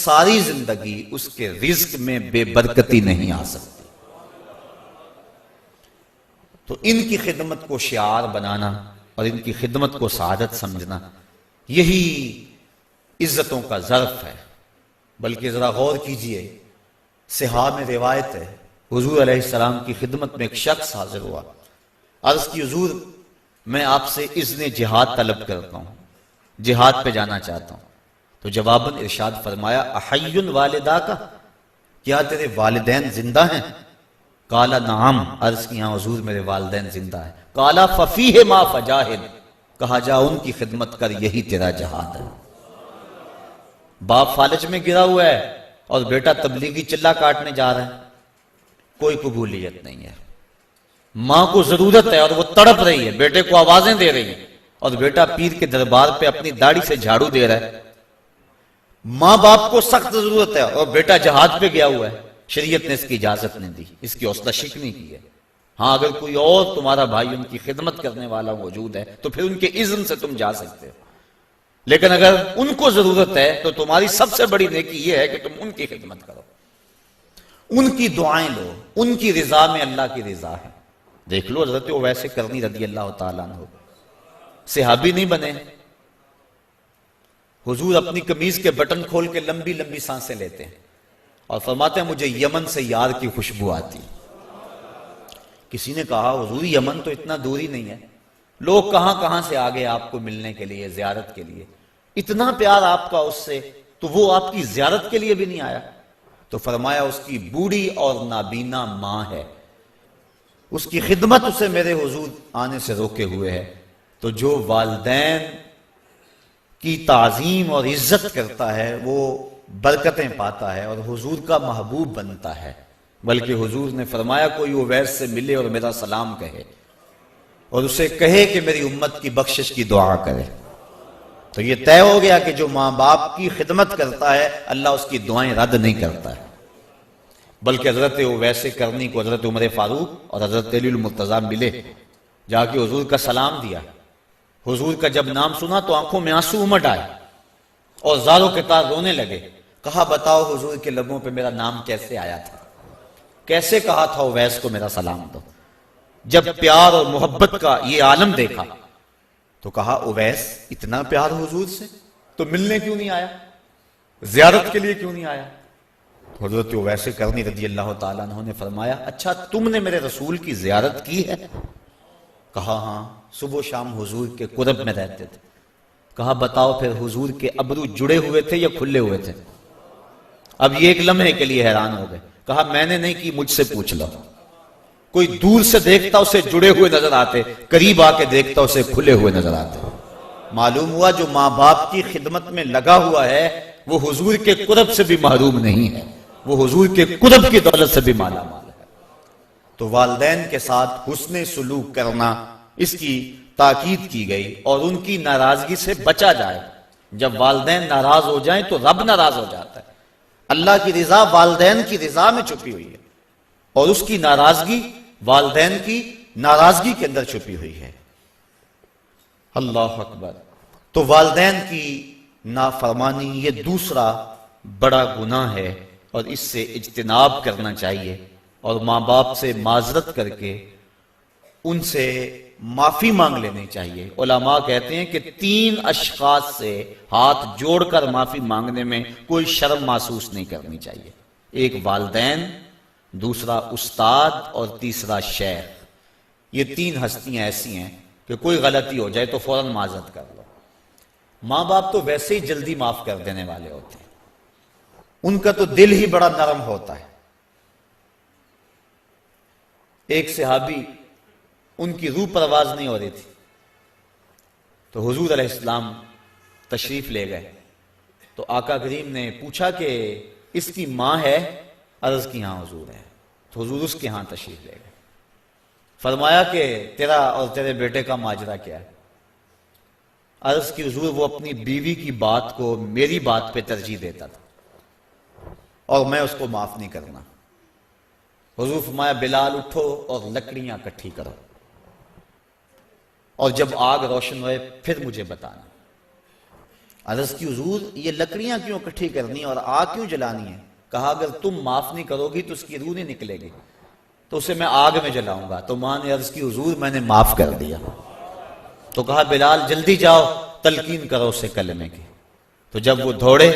ساری زندگی اس کے رزق میں بے برکتی نہیں آ سکتی۔ تو ان کی خدمت کو شعار بنانا اور ان کی خدمت کو سعادت سمجھنا، یہی عزتوں کا ظرف ہے۔ بلکہ ذرا غور کیجئے، صحاح میں روایت ہے، حضور علیہ السلام کی خدمت میں ایک شخص حاضر ہوا، عرض کی حضور میں آپ سے اذن جہاد طلب کرتا ہوں، جہاد پہ جانا چاہتا ہوں۔ تو جواباً ارشاد فرمایا احی والدہ کا، کیا تیرے والدین زندہ ہیں؟ قالا نعم، عرض کی ہاں حضور میرے والدین زندہ ہیں۔ قالا ففیہ ما فجاہد، کہا جا ان کی خدمت کر، یہی تیرا جہاد ہے۔ باپ فالج میں گرا ہوا ہے اور بیٹا تبلیغی چلہ کاٹنے جا رہا ہے، کوئی قبولیت نہیں ہے۔ ماں کو ضرورت ہے اور وہ تڑپ رہی ہے، بیٹے کو آوازیں دے رہی ہے، اور بیٹا پیر کے دربار پہ اپنی داڑھی سے جھاڑو دے رہا ہے۔ ماں باپ کو سخت ضرورت ہے اور بیٹا جہاد پہ گیا ہوا ہے، شریعت نے اس کی اجازت نہیں دی، اس کی حوصلہ شکنی کی ہے۔ ہاں اگر کوئی اور تمہارا بھائی ان کی خدمت کرنے والا موجود ہے تو پھر ان کے اذن سے تم جا سکتے ہو، لیکن اگر ان کو ضرورت ہے تو تمہاری سب سے بڑی نیکی یہ ہے کہ تم ان کی خدمت کرو، ان کی دعائیں لو، ان کی رضا میں اللہ کی رضا ہے۔ دیکھ لو حضرت اویس کرنی رضی اللہ تعالیٰ عنہ، صحابی نہیں بنے، حضور اپنی قمیض کے بٹن کھول کے لمبی لمبی سانسیں لیتے ہیں اور فرماتے ہیں مجھے یمن سے یار کی خوشبو آتی۔ کسی نے کہا حضور یمن تو اتنا دور ہی نہیں ہے، لوگ کہاں کہاں سے آگے آپ کو ملنے کے لیے، زیارت کے لیے، اتنا پیار آپ کا اس سے، تو وہ آپ کی زیارت کے لیے بھی نہیں آیا؟ تو فرمایا اس کی بوڑھی اور نابینا ماں ہے، اس کی خدمت اسے میرے حضور آنے سے روکے ہوئے ہے۔ تو جو والدین کی تعظیم اور عزت کرتا ہے وہ برکتیں پاتا ہے اور حضور کا محبوب بنتا ہے۔ بلکہ حضور نے فرمایا کوئی اویس سے ملے اور میرا سلام کہے اور اسے کہے کہ میری امت کی بخشش کی دعا کرے، تو یہ طے ہو گیا کہ جو ماں باپ کی خدمت کرتا ہے اللہ اس کی دعائیں رد نہیں کرتا ہے۔ بلکہ حضرت اویس کرنی کو حضرت عمر فاروق اور حضرت علی المرتضیٰ ملے، جا کے حضور کا سلام دیا، حضور کا جب نام سنا تو آنکھوں میں آنسو امڈ آئے اور زاروں کے تار رونے لگے۔ کہا بتاؤ حضور کے لبوں پہ میرا نام کیسے آیا تھا، کیسے کہا تھا اویس کو میرا سلام دو؟ جب پیار اور محبت کا یہ عالم دیکھا تو کہا اویس اتنا پیار حضور سے تو ملنے کیوں نہیں آیا، زیارت کے لیے کیوں نہیں آیا؟ حضرت اویس کرنی رضی اللہ تعالیٰ عنہ نے فرمایا اچھا تم نے میرے رسول کی زیارت کی ہے؟ کہا ہاں، صبح و شام حضور کے قرب میں رہتے تھے۔ کہا بتاؤ پھر حضور کے ابرو جڑے ہوئے تھے یا کھلے ہوئے تھے؟ اب یہ ایک لمحے کے لیے حیران ہو گئے۔ کہا میں نے نہیں کی، مجھ سے پوچھ لو۔ کوئی دور سے دیکھتا اسے جڑے ہوئے نظر آتے، قریب آ کے دیکھتا اسے کھلے ہوئے نظر آتے۔ معلوم ہوا جو ماں باپ کی خدمت میں لگا ہوا ہے وہ حضور کے قرب سے بھی محروم نہیں ہے، وہ حضور کے قرب کی دولت سے بھی مالا مال ہے۔ تو والدین کے ساتھ حسن سلوک کرنا، اس کی تاکید کی گئی اور ان کی ناراضگی سے بچا جائے۔ جب والدین ناراض ہو جائیں تو رب ناراض ہو جاتا ہے۔ اللہ کی رضا والدین کی رضا میں چھپی ہوئی ہے اور اس کی ناراضگی والدین کی ناراضگی کے اندر چھپی ہوئی ہے۔ اللہ اکبر۔ تو والدین کی نافرمانی یہ دوسرا بڑا گناہ ہے اور اس سے اجتناب کرنا چاہیے اور ماں باپ سے معذرت کر کے ان سے معافی مانگ لینی چاہیے۔ علماء کہتے ہیں کہ 3 اشخاص سے ہاتھ جوڑ کر معافی مانگنے میں کوئی شرم محسوس نہیں کرنی چاہیے۔ ایک والدین، دوسرا استاد اور تیسرا شیخ۔ یہ 3 ہستیاں ایسی ہیں کہ کوئی غلطی ہو جائے تو فوراً معذرت کر لو۔ ماں باپ تو ویسے ہی جلدی معاف کر دینے والے ہوتے ہیں، ان کا تو دل ہی بڑا نرم ہوتا ہے۔ ایک صحابی ان کی روح پرواز نہیں ہو رہی تھی تو حضور علیہ السلام تشریف لے گئے تو آقا کریم نے پوچھا کہ اس کی ماں ہے؟ عرض کی ہاں حضور ہے۔ تو حضور اس کے ہاں تشریف لے گئے، فرمایا کہ تیرا اور تیرے بیٹے کا ماجرا کیا ہے؟ عرض کی حضور وہ اپنی بیوی کی بات کو میری بات پہ ترجیح دیتا تھا اور میں اس کو معاف نہیں کرنا۔ حضور فرمایا بلال اٹھو اور لکڑیاں اکٹھی کرو اور جب آگ روشن ہوئے پھر مجھے بتانا۔ عرض کی حضور یہ لکڑیاں کیوں اکٹھی کرنی اور آگ کیوں جلانی ہے؟ کہا اگر تم معاف نہیں کرو گی تو اس کی روح نہیں نکلے گی، تو اسے میں آگ میں جلاؤں گا۔ تو ماں نے عرض کی حضور میں نے معاف کر دیا۔ تو کہا بلال جلدی جاؤ تلقین کرو اسے کلمے کی۔ تو جب وہ دوڑے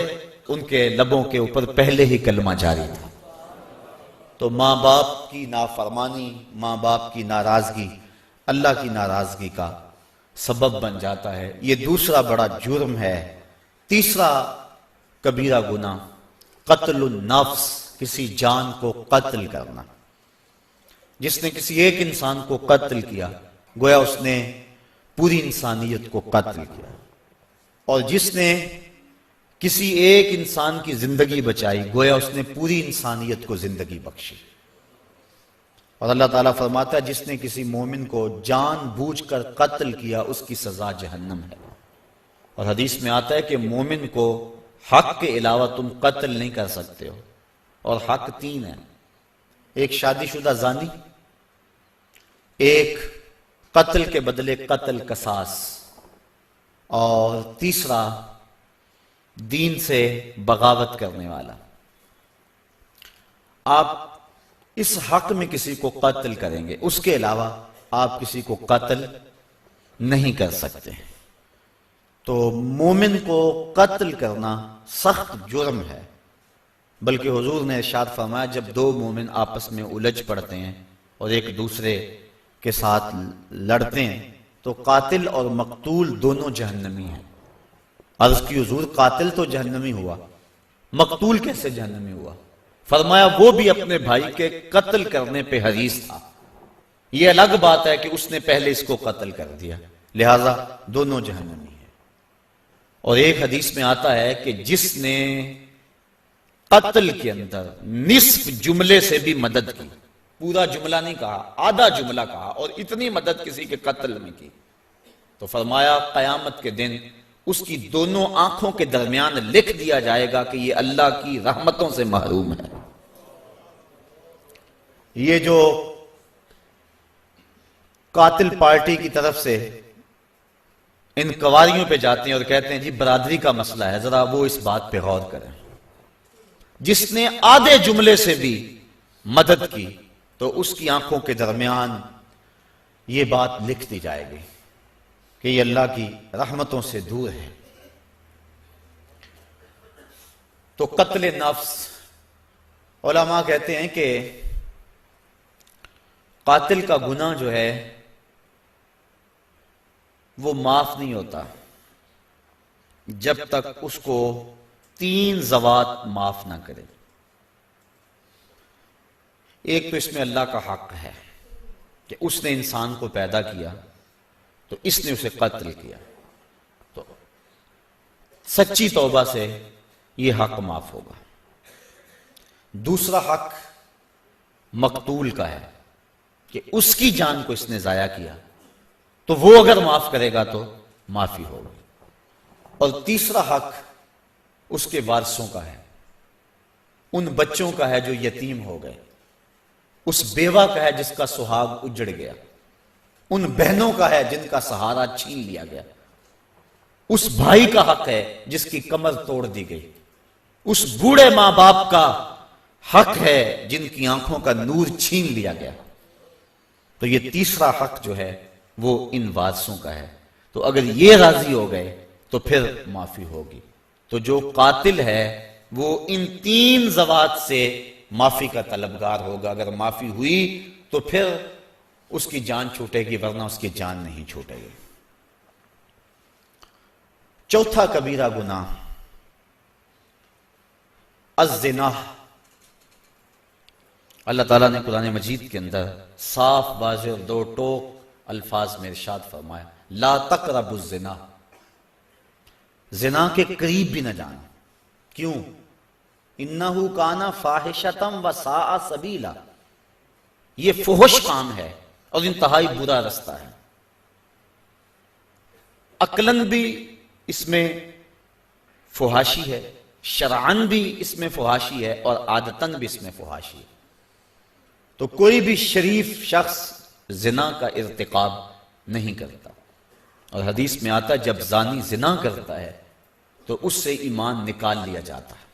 ان کے لبوں کے اوپر پہلے ہی کلمہ جاری تھا۔ تو ماں باپ کی نافرمانی، ماں باپ کی ناراضگی اللہ کی ناراضگی کا سبب بن جاتا ہے۔ یہ دوسرا بڑا جرم ہے۔ تیسرا کبیرہ گناہ قتل النفس، کسی جان کو قتل کرنا۔ جس نے کسی ایک انسان کو قتل کیا گویا اس نے پوری انسانیت کو قتل کیا، اور جس نے کسی ایک انسان کی زندگی بچائی گویا اس نے پوری انسانیت کو زندگی بخشی۔ اور اللہ تعالیٰ فرماتا ہے جس نے کسی مومن کو جان بوجھ کر قتل کیا اس کی سزا جہنم ہے۔ اور حدیث میں آتا ہے کہ مومن کو حق کے علاوہ تم قتل نہیں کر سکتے ہو، اور حق تین ہیں: ایک شادی شدہ زانی، ایک قتل کے بدلے قتل قصاص، اور تیسرا دین سے بغاوت کرنے والا۔ آپ اس حق میں کسی کو قتل کریں گے، اس کے علاوہ آپ کسی کو قتل نہیں کر سکتے۔ تو مومن کو قتل کرنا سخت جرم ہے، بلکہ حضور نے ارشاد فرمایا جب دو مومن آپس میں الجھ پڑتے ہیں اور ایک دوسرے کے ساتھ لڑتے ہیں تو قاتل اور مقتول دونوں جہنمی ہیں۔ عرض کی حضور قاتل تو جہنمی ہوا، مقتول کیسے جہنمی ہوا؟ فرمایا وہ بھی اپنے بھائی کے قتل کرنے پہ حریص تھا، یہ الگ بات ہے کہ اس نے پہلے اس کو قتل کر دیا، لہذا دونوں جہنمی ہیں۔ اور ایک حدیث میں آتا ہے کہ جس نے قتل کے اندر نصف جملے سے بھی مدد کی، پورا جملہ نہیں کہا، آدھا جملہ کہا، اور اتنی مدد کسی کے قتل میں کی، تو فرمایا قیامت کے دن اس کی دونوں آنکھوں کے درمیان لکھ دیا جائے گا کہ یہ اللہ کی رحمتوں سے محروم ہے۔ یہ جو قاتل پارٹی کی طرف سے ان قواریوں پہ جاتے ہیں اور کہتے ہیں جی برادری کا مسئلہ ہے، ذرا وہ اس بات پہ غور کریں، جس نے آدھے جملے سے بھی مدد کی تو اس کی آنکھوں کے درمیان یہ بات لکھ دی جائے گی کہ یہ اللہ کی رحمتوں سے دور ہے۔ تو قتل نفس، علماء کہتے ہیں کہ قاتل کا گناہ جو ہے وہ معاف نہیں ہوتا جب تک اس کو 3 ذوات معاف نہ کرے۔ ایک تو اس میں اللہ کا حق ہے کہ اس نے انسان کو پیدا کیا تو اس نے اسے قتل کیا، تو سچی توبہ سے یہ حق معاف ہوگا۔ دوسرا حق مقتول کا ہے کہ اس کی جان کو اس نے ضائع کیا تو وہ اگر معاف کرے گا تو معافی ہوگی۔ اور تیسرا حق اس کے وارثوں کا ہے، ان بچوں کا ہے جو یتیم ہو گئے، اس بیوہ کا ہے جس کا سہاگ اجڑ گیا، ان بہنوں کا ہے جن کا سہارا چھین لیا گیا، اس بھائی کا حق ہے جس کی کمر توڑ دی گئی، اس بوڑھے ماں باپ کا حق ہے جن کی آنکھوں کا نور چھین لیا گیا۔ تو یہ تیسرا حق جو ہے وہ ان وارثوں کا ہے، تو اگر یہ راضی ہو گئے تو پھر معافی ہوگی۔ تو جو قاتل ہے وہ ان 3 ذوات سے معافی کا طلبگار ہوگا، اگر معافی ہوئی تو پھر اس کی جان چھوٹے گی، ورنہ اس کی جان نہیں چھوٹے گی۔ چوتھا کبیرہ گناہ الزنا۔ اللہ تعالیٰ نے قرآن مجید کے اندر صاف واضح اور 2 ٹوک الفاظ میں ارشاد فرمایا لا تقربوا الزنا، زنا کے قریب بھی نہ جانا۔ کیوں؟ انہ کان فاحشۃ وساء سبیلا، یہ فحش کام ہے اور انتہائی برا رستہ ہے۔ عقلاً بھی اس میں فحاشی ہے، شرعاً بھی اس میں فحاشی ہے، اور عادتاً بھی اس میں فحاشی ہے۔ تو کوئی بھی شریف شخص زنا کا ارتکاب نہیں کرتا، اور حدیث میں آتا ہے جب زانی زنا کرتا ہے تو اس سے ایمان نکال لیا جاتا ہے۔